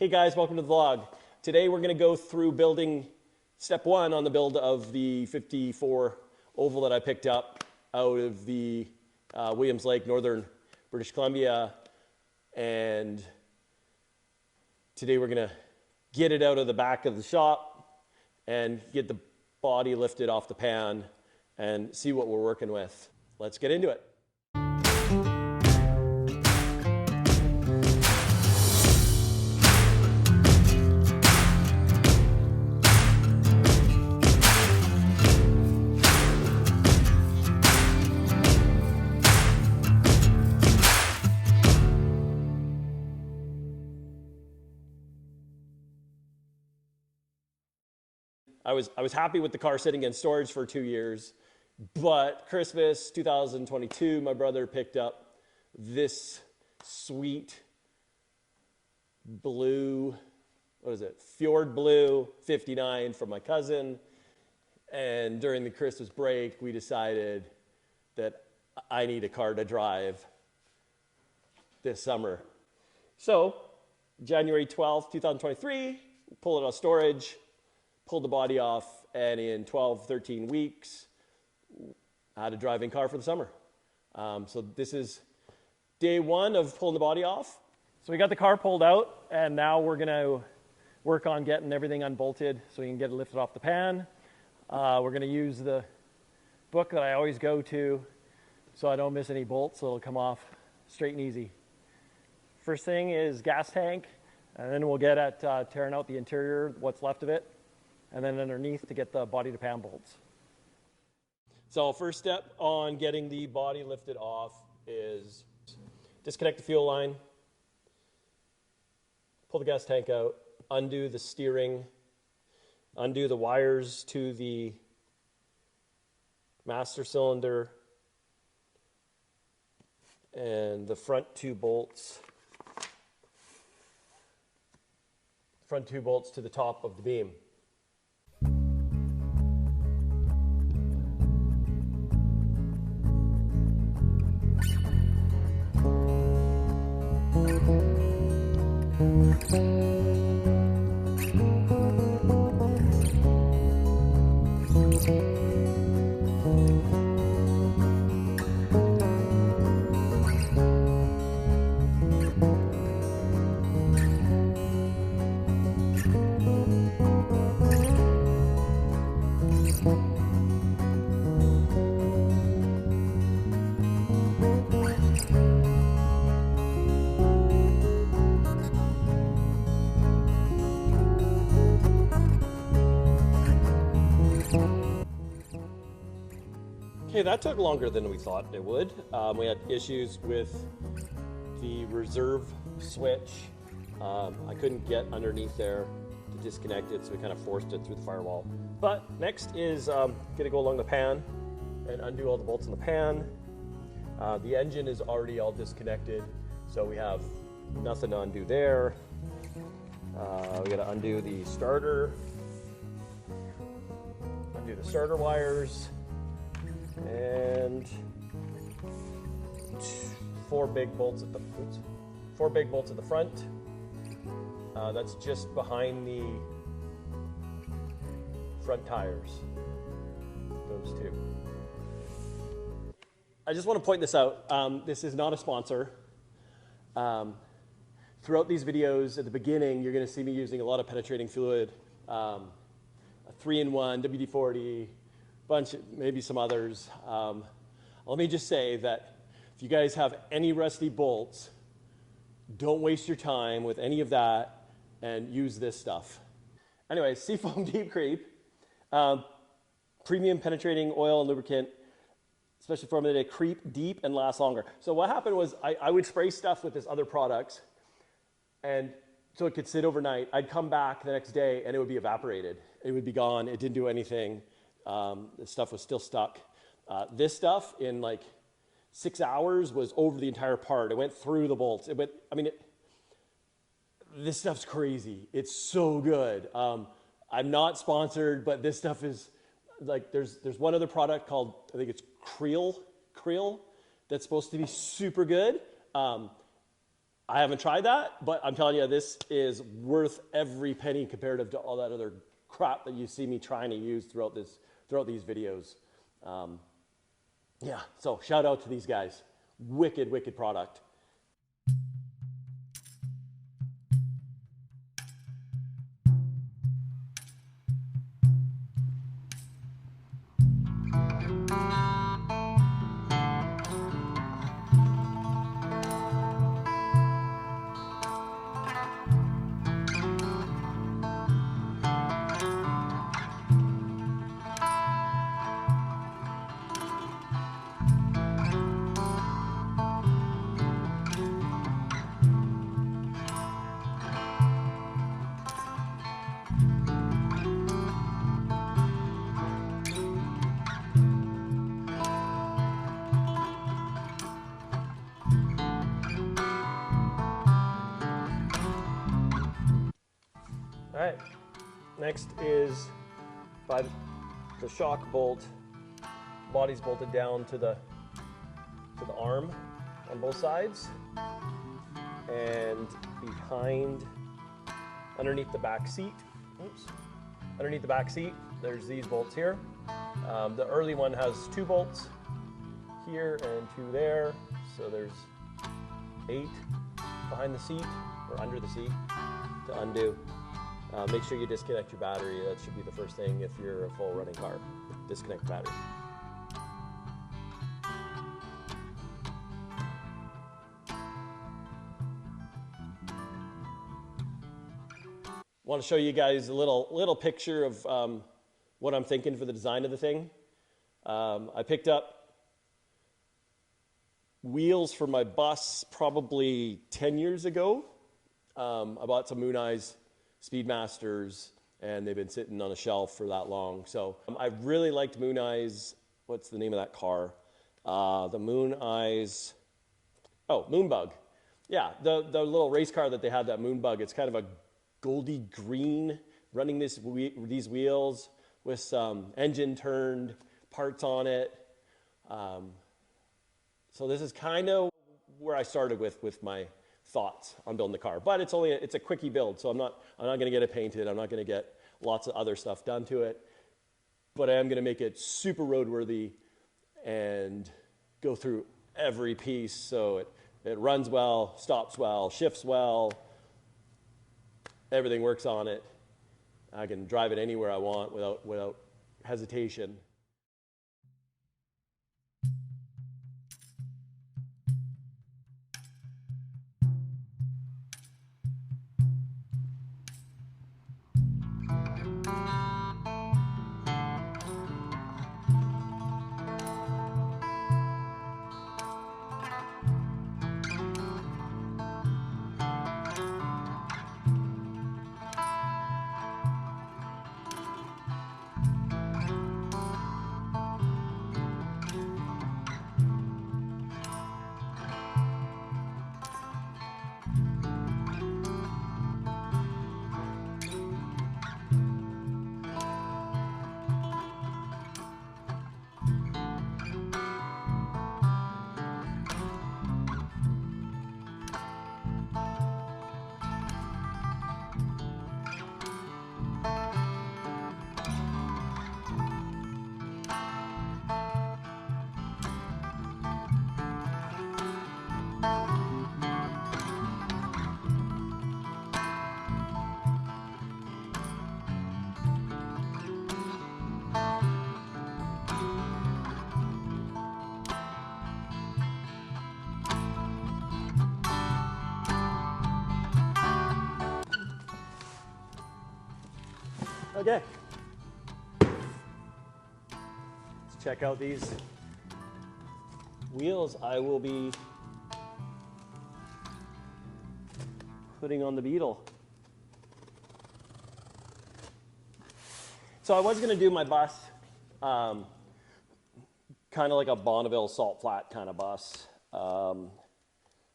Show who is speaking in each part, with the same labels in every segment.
Speaker 1: Hey guys, welcome to the vlog. Today we're going to go through building step one on the build of the 54 oval that I picked up out of the Williams Lake, northern British Columbia. And today we're going to get it out of the back of the shop and get the body lifted off the pan and see what we're working with. Let's get into it. I was happy with the car sitting in storage for 2 years, but Christmas 2022, my brother picked up this sweet blue, Fjord Blue 59 from my cousin. And during the Christmas break, we decided that I need a car to drive this summer. So January 12th, 2023, pull it out of storage, pulled the body off, and in 12, 13 weeks, I had a driving car for the summer. So this is day one of pulling the body off. So we got the car pulled out, and now we're gonna work on getting everything unbolted so we can get it lifted off the pan. We're gonna use the book that I always go to so I don't miss any bolts, so it'll come off straight and easy. First thing is gas tank, and then we'll get at tearing out the interior, what's left of it, and then underneath to get the body to pan bolts. So first step on getting the body lifted off is disconnect the fuel line, pull the gas tank out, undo the steering, undo the wires to the master cylinder and the front two bolts to the top of the beam. Okay, that took longer than we thought it would. We had issues with the reserve switch. I couldn't get underneath there to disconnect it, so we kind of forced it through the firewall. But next is gonna go along the pan and undo all the bolts in the pan. The engine is already all disconnected, so we have nothing to undo there. We gotta undo the starter, undo the starter wires, and four big bolts at the front. That's just behind the front tires, those two. I just want to point this out. This is not a sponsor. Throughout these videos at the beginning, you're going to see me using a lot of penetrating fluid, a 3-in-1, WD-40, bunch, maybe some others. Let me just say that if you guys have any rusty bolts, don't waste your time with any of that and use this stuff. Anyway, Seafoam Deep Creep, premium penetrating oil and lubricant, especially formulated to creep deep and last longer. So what happened was I would spray stuff with this other product, and so it could sit overnight. I'd come back the next day and it would be evaporated. It would be gone. It didn't do anything. The stuff was still stuck. This stuff in like 6 hours was over the entire part. It went through the bolts. This stuff's crazy. It's so good. I'm not sponsored, but this stuff is like, there's one other product called, I think it's Creel, that's supposed to be super good. I haven't tried that, but I'm telling you, this is worth every penny comparative to all that other crap that you see me trying to use throughout these videos. Yeah, so shout out to these guys. Wicked, wicked product. All right, next is by the shock bolt, body's bolted down to the arm on both sides, and behind, underneath the back seat, underneath the back seat, there's these bolts here. The early one has 2 bolts here and 2 there, so there's 8 behind the seat, or under the seat, to undo. Make sure you disconnect your battery. That should be the first thing if you're a full running car. Disconnect battery. Want to show you guys a little picture of what I'm thinking for the design of the thing. I picked up wheels for my bus probably 10 years ago. I bought some Moon Eyes Speedmasters, and they've been sitting on a shelf for that long. So I really liked Moon Eyes. What's the name of that car? The Moon Eyes, Moonbug. Yeah, the little race car that they had, that Moonbug. It's kind of a goldy green, running these wheels with some engine turned parts on it. So this is kind of where I started with my thoughts on building the car, but it's a quickie build, so I'm not going to get it painted. I'm not going to get lots of other stuff done to it, but I am going to make it super roadworthy and go through every piece so it runs well, stops well, shifts well, everything works on it. I can drive it anywhere I want without hesitation. Okay. Let's check out these wheels I will be putting on the Beetle. So I was going to do my bus kind of like a Bonneville salt flat kind of bus.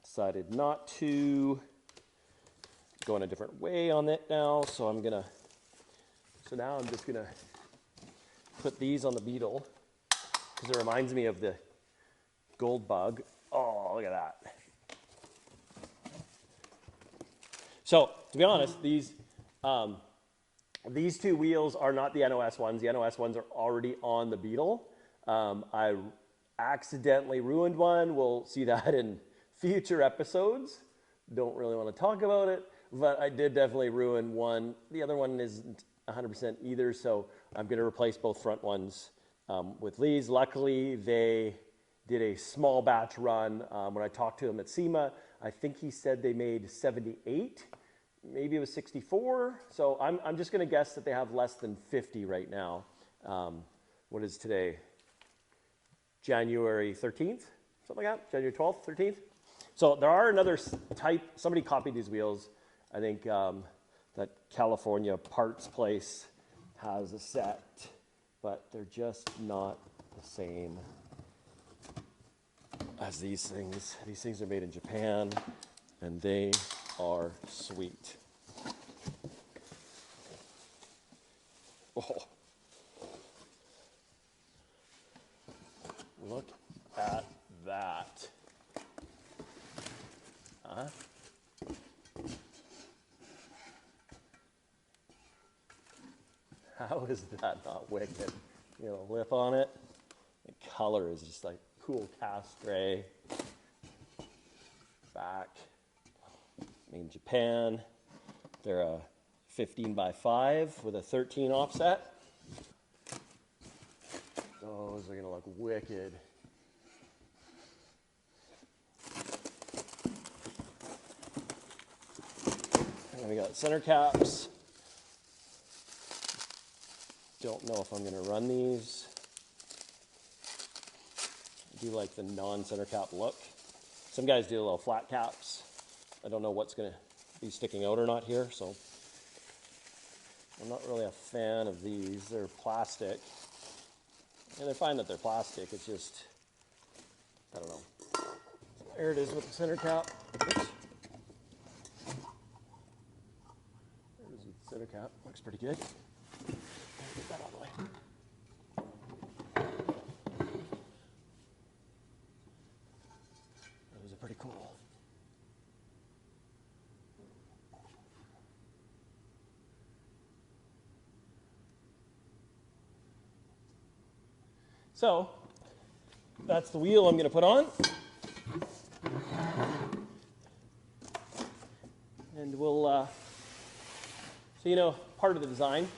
Speaker 1: Decided not to go in a different way on it now, so now I'm just gonna put these on the Beetle because it reminds me of the gold bug. Oh, look at that. So to be honest, these two wheels are not the NOS ones. The NOS ones are already on the Beetle. I accidentally ruined one. We'll see that in future episodes. Don't really want to talk about it, but I did definitely ruin one. The other one isn't 100% either, so I'm going to replace both front ones with these. Luckily, they did a small batch run. When I talked to him at SEMA, I think he said they made 78. Maybe it was 64. So I'm just going to guess that they have less than 50 right now. What is today? January 13th? Something like that? January 12th, 13th? So there are another type. Somebody copied these wheels. I think that California parts place has a set, but they're just not the same as these things. These things are made in Japan, and they are sweet. Oh. Look at that. Huh? How is that not wicked? You know, lip on it. The color is just like cool cast gray. Back. Made in Japan. They're a 15 by 5 with a 13 offset. Those are gonna look wicked. And then we got center caps. Don't know if I'm gonna run these. I do like the non-center cap look. Some guys do little flat caps. I don't know what's gonna be sticking out or not here, so I'm not really a fan of these. They're plastic. And I find that they're plastic, it's just, I don't know. There it is with the center cap. Oops. There it is with the center cap, looks pretty good. Get that out of the way. Those are pretty cool. So, that's the wheel I'm going to put on. And we'll, so you know, part of the design.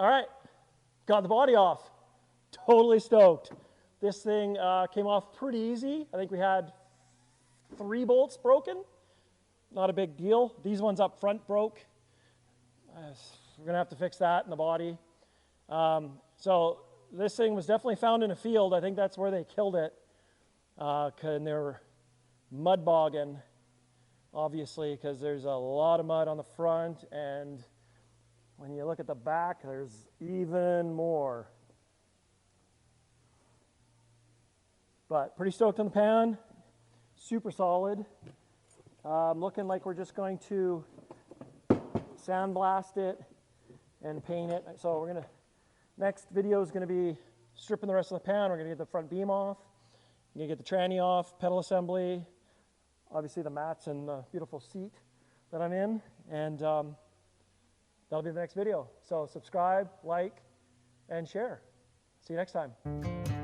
Speaker 1: All right, got the body off. Totally stoked. This thing came off pretty easy. I think we had 3 bolts broken. Not a big deal. These ones up front broke. We're gonna have to fix that in the body. So this thing was definitely found in a field. I think that's where they killed it. And they were mud bogging, obviously, because there's a lot of mud on the front, and when you look at the back, there's even more. But pretty stoked on the pan, super solid. Looking like we're just going to sandblast it and paint it. So we're gonna
Speaker 2: Next video is going to be stripping the rest of the pan. We're going to get the front beam off. We're going to get the tranny off, pedal assembly, obviously the mats and the beautiful seat that I'm in, and that'll be the next video. So subscribe, like, and share. See you next time.